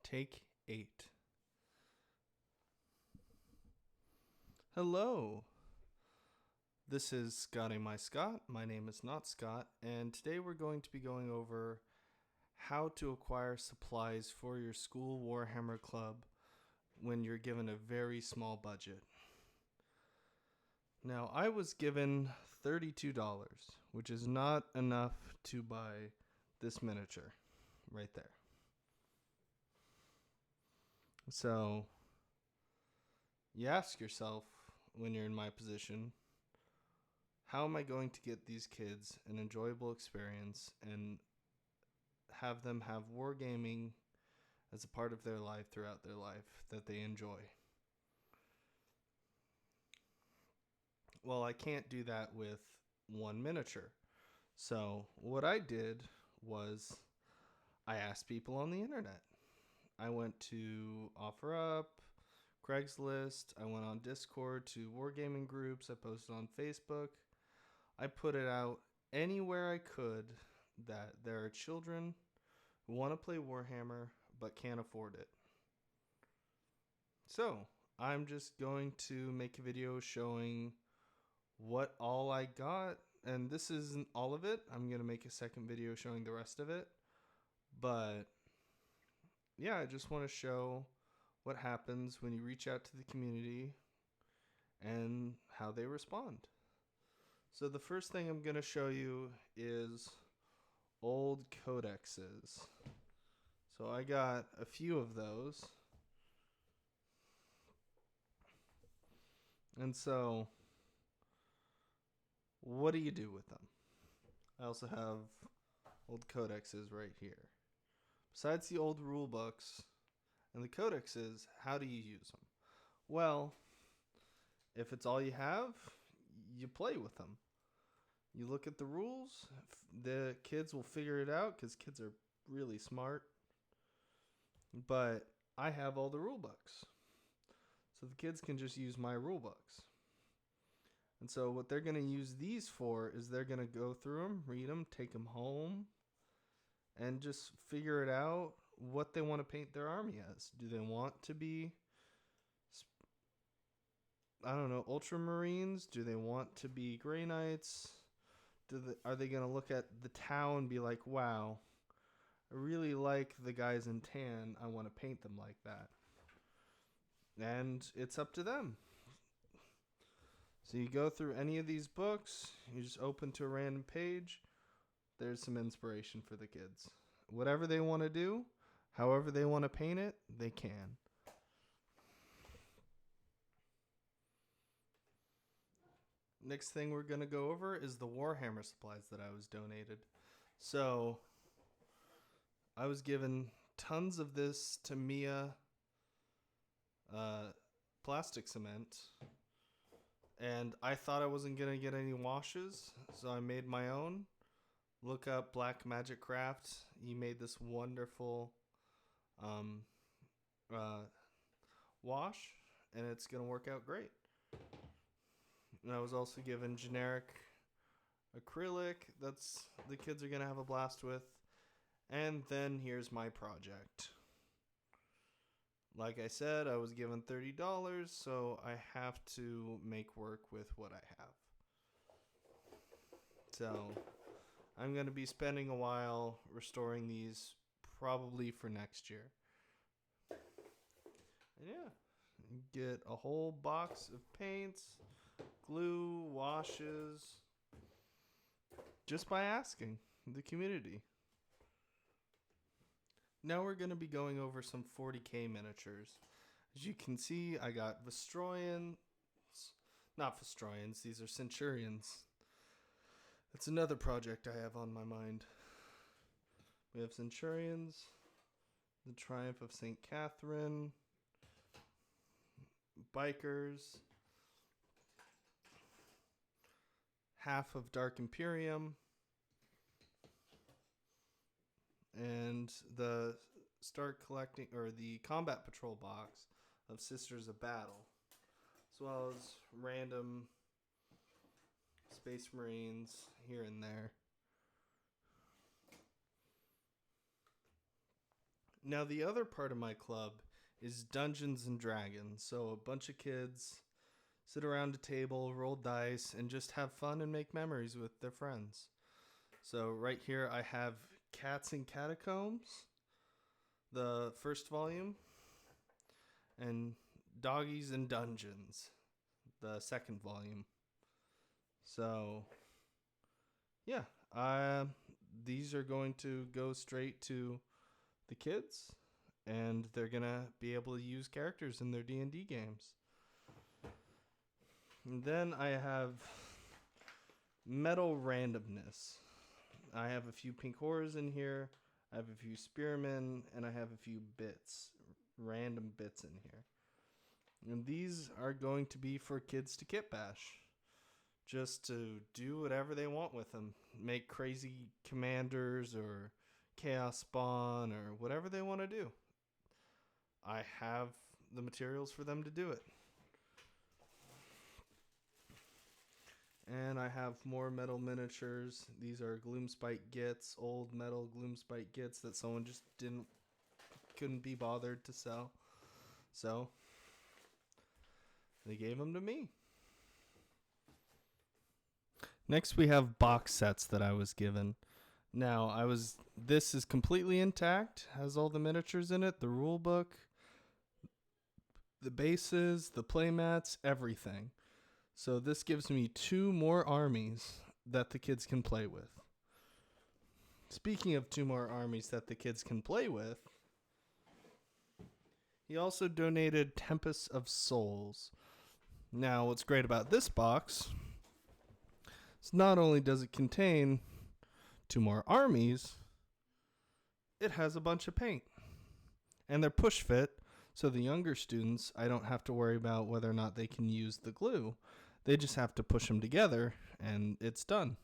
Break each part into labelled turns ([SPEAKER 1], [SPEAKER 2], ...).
[SPEAKER 1] Take 8. Hello, this is Scotty My Scott. My name is not Scott, and today we're going to be going over how to acquire supplies for your school Warhammer club when you're given a very small budget. Now, I was given $32, which is not enough to buy this miniature right there. So, you ask yourself when you're in my position, how am I going to get these kids an enjoyable experience and have them have wargaming as a part of their life throughout their life that they enjoy? Well, I can't do that with one miniature. So what I did was I asked people on the internet. I went to OfferUp, Craigslist. I went on Discord to wargaming groups. I posted on Facebook. I put it out anywhere I could that there are children who want to play Warhammer but can't afford it. So I'm just going to make a video showing what all I got. And this isn't all of it. I'm going to make a second video showing the rest of it. But yeah, I just want to show what happens when you reach out to the community and how they respond. So the first thing I'm going to show you is old codexes. So I got a few of those. And so what do you do with them? I also have old codexes right here. Besides the old rule books and the codexes, how do you use them? Well, if it's all you have, you play with them. You look at the rules. The kids will figure it out because kids are really smart. But I have all the rule books. So the kids can just use my rule books. And so what they're going to use these for is they're going to go through them, read them, take them home, and just figure it out what they want to paint their army as. Do they want to be, Ultramarines? Do they want to be Grey Knights? Are they going to look at the town and be like, wow, I really like the guys in tan. I want to paint them like that. And it's up to them. So you go through any of these books, you just open to a random page, there's some inspiration for the kids. Whatever they want to do, however they want to paint it, they can. Next thing we're going to go over is the Warhammer supplies that I was donated. So I was given tons of this Tamiya plastic cement. And I thought I wasn't going to get any washes, so I made my own. Look up Black Magic Craft. He made this wonderful wash, and it's going to work out great. And I was also given generic acrylic that's the kids are going to have a blast with. And then here's my project. Like I said, I was given $30, so I have to make work with what I have. So I'm going to be spending a while restoring these, probably for next year. And yeah, get a whole box of paints, glue, washes, just by asking the community. Now we're going to be going over some 40k miniatures. As you can see, I got Vestroians. Not Vestroians, these are Centurions. That's another project I have on my mind. We have Centurions, the Triumph of St. Catherine, Bikers, half of Dark Imperium, and the start collecting, or the combat patrol box of Sisters of Battle, as well as random Space Marines here and there. Now, the other part of my club is Dungeons and Dragons. So, a bunch of kids sit around a table, roll dice, and just have fun and make memories with their friends. So, right here, I have Cats and Catacombs, the first volume, and Doggies and Dungeons, the second volume. So, yeah, these are going to go straight to the kids, and they're gonna be able to use characters in their D&D games. And then I have metal randomness. I have a few pink horrors in here, I have a few spearmen, and I have a few random bits in here. And these are going to be for kids to kit bash, just to do whatever they want with them. Make crazy commanders or chaos spawn or whatever they want to do. I have the materials for them to do it. And I have more metal miniatures. These are Gloomspite Gits, old metal Gloomspite Gits that someone just couldn't be bothered to sell. So they gave them to me. Next we have box sets that I was given. Now, this is completely intact, has all the miniatures in it, the rule book, the bases, the playmats, everything. So this gives me 2 more armies that the kids can play with. Speaking of 2 more armies that the kids can play with, he also donated Tempest of Souls. Now, what's great about this box is not only does it contain 2 more armies, it has a bunch of paint. And they're push fit, so the younger students, I don't have to worry about whether or not they can use the glue. They just have to push them together, and it's done.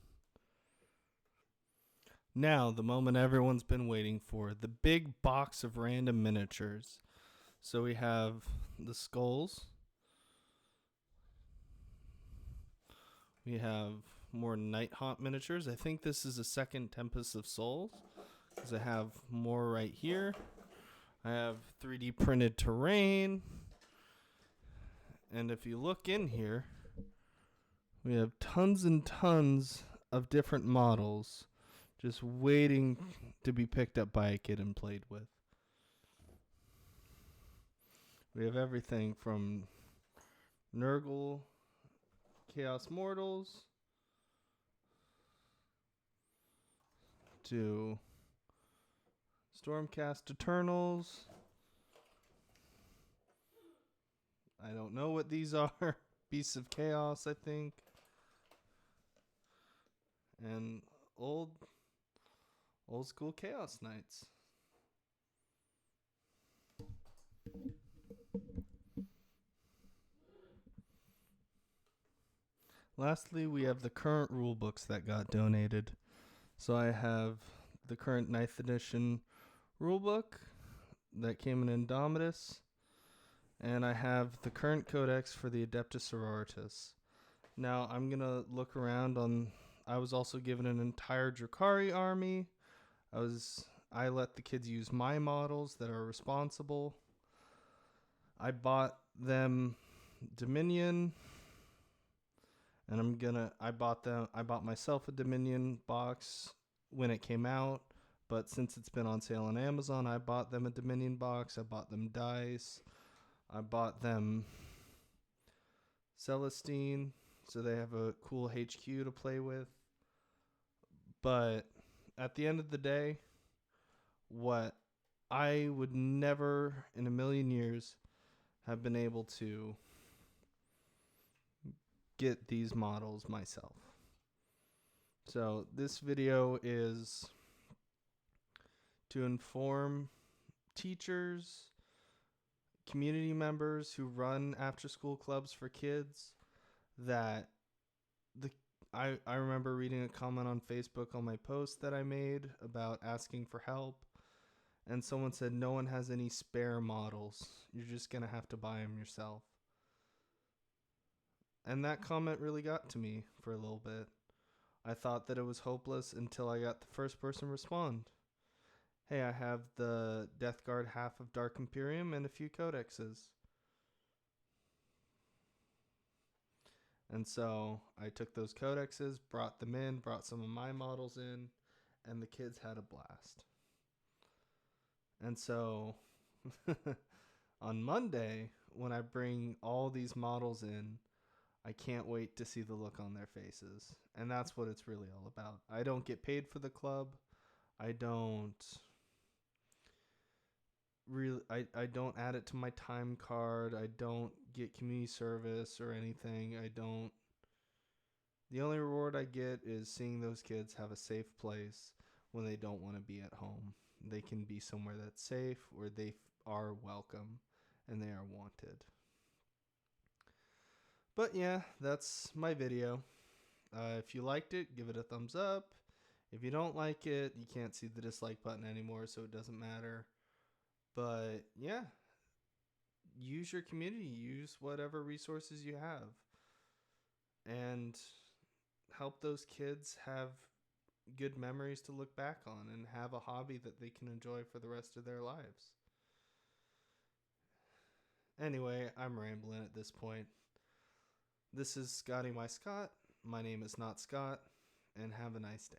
[SPEAKER 1] Now, the moment everyone's been waiting for, the big box of random miniatures. So we have the skulls. We have more Nighthaunt miniatures. I think this is a second Tempest of Souls, because I have more right here. I have 3D printed terrain. And if you look in here, we have tons and tons of different models just waiting to be picked up by a kid and played with. We have everything from Nurgle, Chaos Mortals, to Stormcast Eternals. I don't know what these are. Beasts of Chaos, I think. And old school Chaos Knights. Lastly, we have the current rule books that got donated. So I have the current 9th edition rulebook that came in Indomitus, and I have the current codex for the Adeptus Sororitas. Now I'm going to look around I was also given an entire Drakari army. I let the kids use my models that are responsible. I bought them Dominion, and I bought myself a Dominion box when it came out, but since it's been on sale on Amazon, I bought them a Dominion box. I bought them dice. I bought them Celestine, so they have a cool HQ to play with. But at the end of the day, what I would never in a million years have been able to get these models myself. So this video is to inform teachers, community members who run after-school clubs for kids that I remember reading a comment on Facebook on my post that I made about asking for help, and someone said no one has any spare models. You're just going to have to buy them yourself. And that comment really got to me for a little bit. I thought that it was hopeless until I got the first person respond. hey, I have the Death Guard half of Dark Imperium and a few codexes. And so I took those codexes, brought them in, brought some of my models in, and the kids had a blast. And so on Monday, when I bring all these models in, I can't wait to see the look on their faces. And that's what it's really all about. I don't get paid for the club. I don't I don't add it to my time card. I don't get community service or anything. I don't. The only reward I get is seeing those kids have a safe place when they don't want to be at home. They can be somewhere that's safe, where they are welcome and they are wanted. But yeah, that's my video. If you liked it, give it a thumbs up. If you don't like it, you can't see the dislike button anymore, so it doesn't matter. But yeah, use your community, use whatever resources you have, and help those kids have good memories to look back on and have a hobby that they can enjoy for the rest of their lives. Anyway, I'm rambling at this point. This is Scotty My Scott. My name is not Scott, and have a nice day.